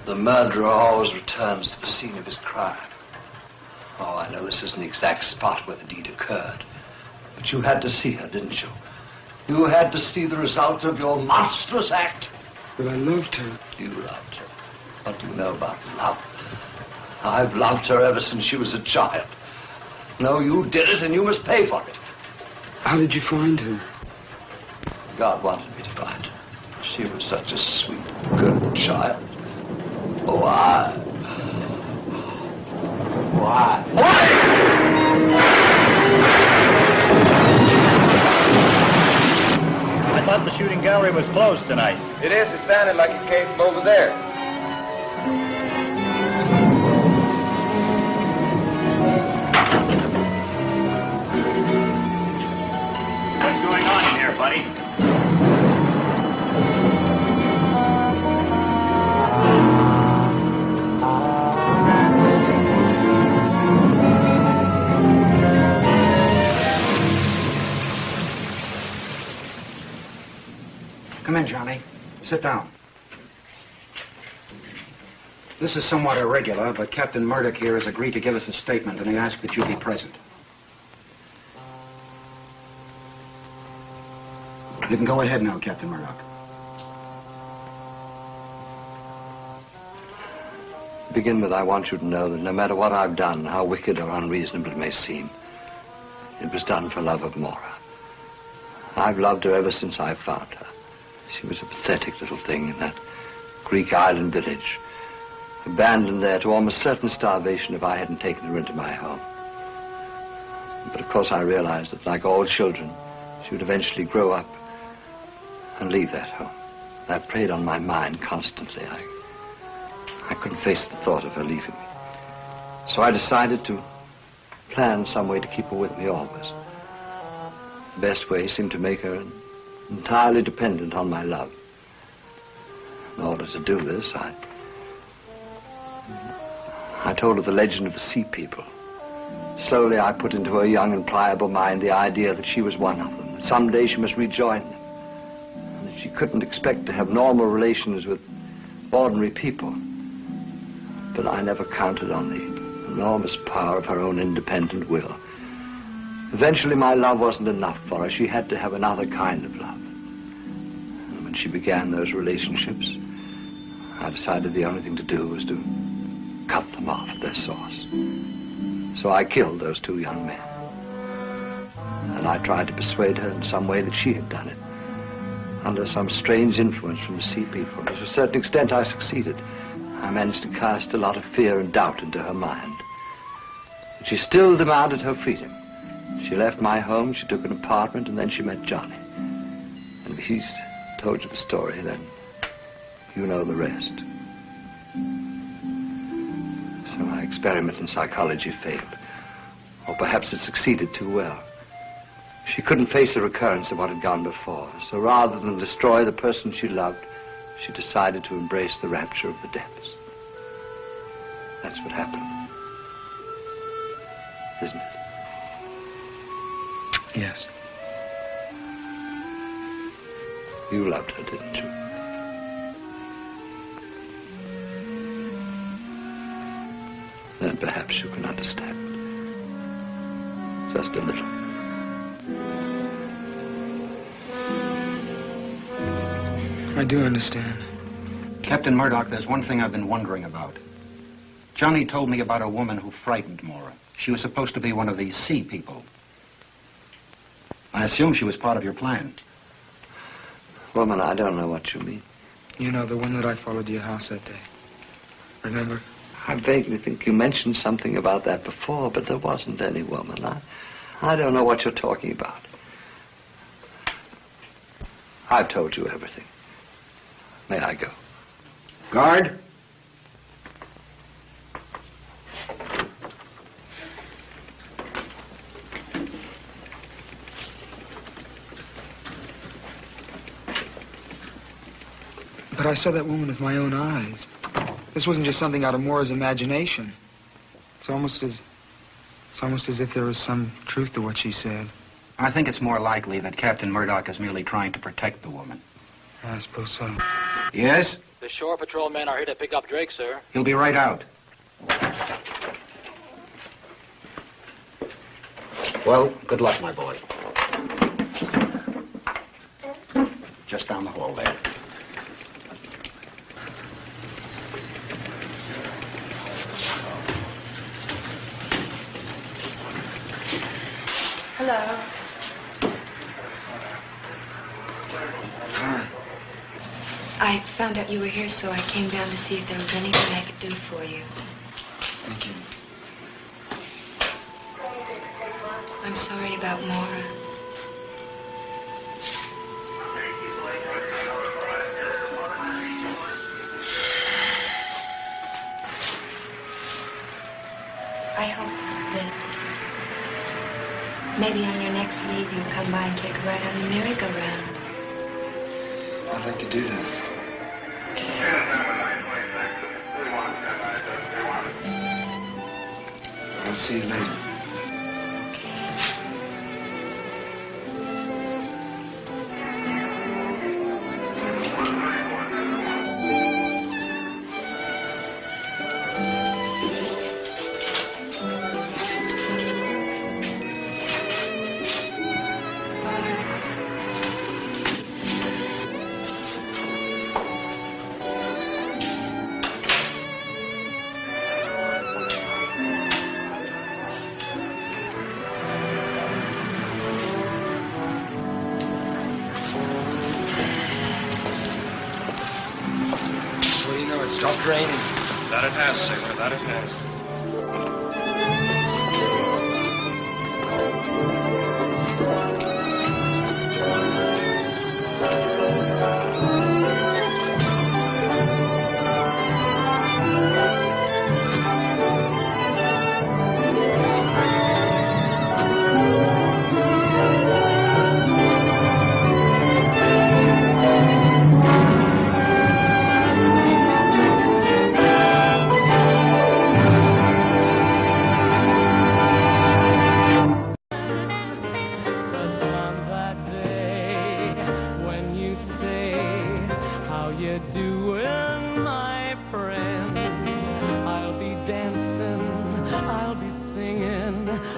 The murderer always returns to the scene of his crime. Oh, I know this isn't the exact spot where the deed occurred, but you had to see her, didn't you? You had to see the result of your monstrous act. But I loved her. You loved her. What do you know about love? I've loved her ever since she was a child. No, you did it, and you must pay for it. How did you find her? God wanted me to find her. She was such a sweet, good child. Why? I thought the shooting gallery was closed tonight. It is. It sounded like it came from over there. What's going on in here, buddy? Come in, Johnny. Sit down. This is somewhat irregular, but Captain Murdoch here has agreed to give us a statement, and he asked that you be present. You can go ahead now, Captain Murdoch. To begin with, I want you to know that no matter what I've done, how wicked or unreasonable it may seem, it was done for love of Maura. I've loved her ever since I found her. She was a pathetic little thing in that Greek island village, abandoned there to almost certain starvation if I hadn't taken her into my home. But of course I realized that, like all children, she would eventually grow up and leave that home. That preyed on my mind constantly. I couldn't face the thought of her leaving me. So I decided to plan some way to keep her with me always. The best way seemed to make her entirely dependent on my love. In order to do this, I told her the legend of the Sea People. Slowly, I put into her young and pliable mind the idea that she was one of them, that someday she must rejoin them, and that she couldn't expect to have normal relations with ordinary people. But I never counted on the enormous power of her own independent will. Eventually, my love wasn't enough for her. She had to have another kind of love. And when she began those relationships, I decided the only thing to do was to cut them off at their source. So I killed those two young men. And I tried to persuade her in some way that she had done it, under some strange influence from the Sea People. To a certain extent, I succeeded. I managed to cast a lot of fear and doubt into her mind. But she still demanded her freedom. She left my home, she took an apartment, and then she met Johnny. And if he's told you the story, then you know the rest. So my experiment in psychology failed. Or perhaps it succeeded too well. She couldn't face a recurrence of what had gone before. So rather than destroy the person she loved, she decided to embrace the rapture of the depths. That's what happened. Isn't it? Yes. You loved her, didn't you? Then perhaps you can understand. Just a little. I do understand. Captain Murdoch, there's one thing I've been wondering about. Johnny told me about a woman who frightened Maura. She was supposed to be one of these Sea People. I assume she was part of your plan. Woman, I don't know what you mean. You know, the one that I followed to your house that day. Remember? I vaguely think you mentioned something about that before, but there wasn't any woman. I don't know what you're talking about. I've told you everything. May I go? Guard. But I saw that woman with my own eyes. This wasn't just something out of Maura's imagination. It's almost as if there was some truth to what she said. I think it's more likely that Captain Murdoch is merely trying to protect the woman. I suppose so. Yes? The shore patrol men are here to pick up Drake, sir. He'll be right out. Well, good luck, my boy. Just down the hall there. Hello. I found out you were here, so I came down to see if there was anything I could do for you. Thank you. I'm sorry about Maura. I hope that maybe on your next leave you'll come by and take a ride on the merry-go-round. I'd like to do that. I'll see you later. stopped raining. That it has, sailor, that it has.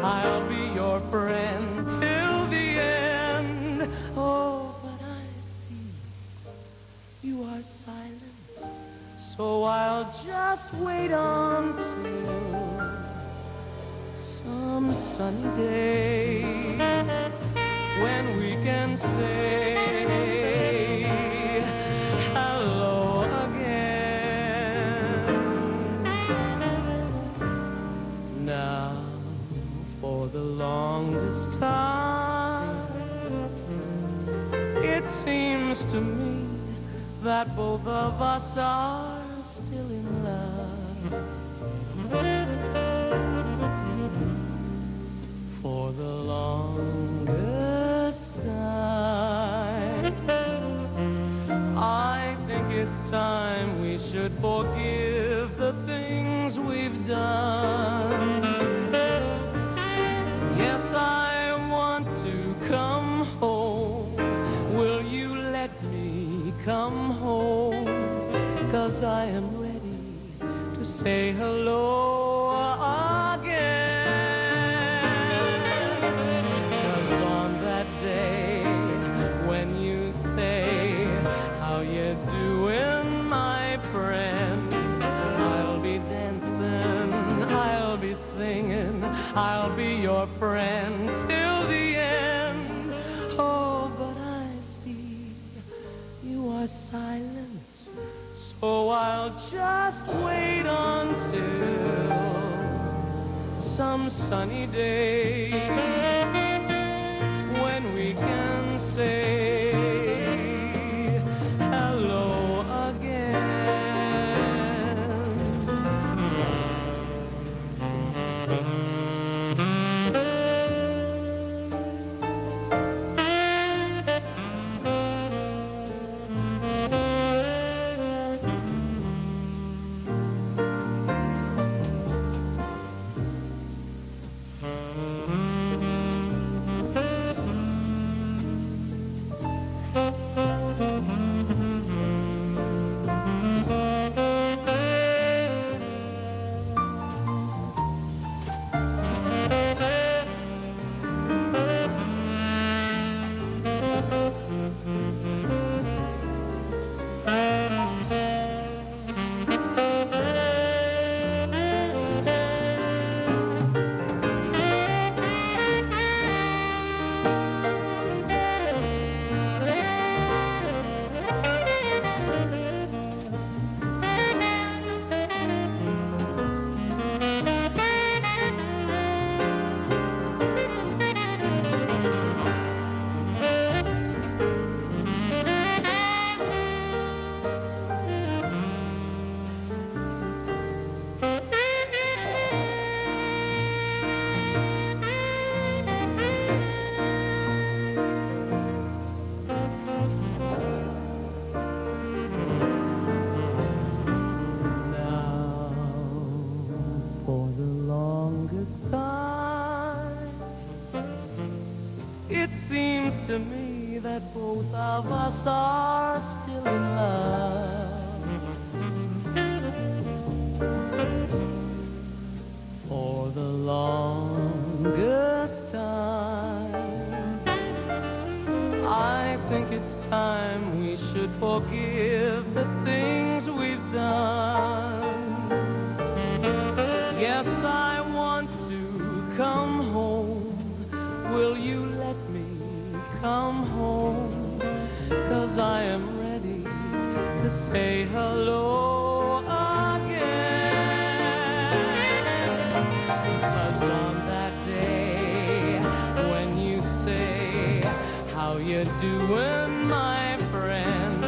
I'll be your friend till the end. Oh, but I see you are silent, so I'll just wait until some sunny day when we can say hello again. Now, for the longest time, it seems to me that both of us are still in love. For the longest time, I think it's time we should forgive the things we've done. Yes, I want to come home. Will you let me come home? 'Cause I am ready to say hello again. 'Cause on that day when you say, how you doing, my friend, I'll be dancing, I'll be singing, I'll be your friend till the end. Oh, but I see you are silent, so I'll just wait until some sunny day when we can say hello again. It seems to me that both of us are still in love. For the longest time, I think it's time we should forgive the things we've done. Yes, I want to come home. Will you let me come home? 'Cause I am ready to say hello you doing, my friend?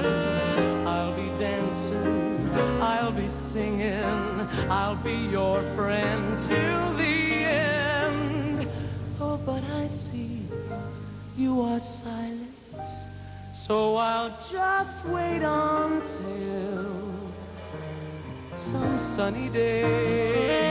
I'll be dancing, I'll be singing, I'll be your friend till the end. Oh, but I see you are silent, so I'll just wait until some sunny day.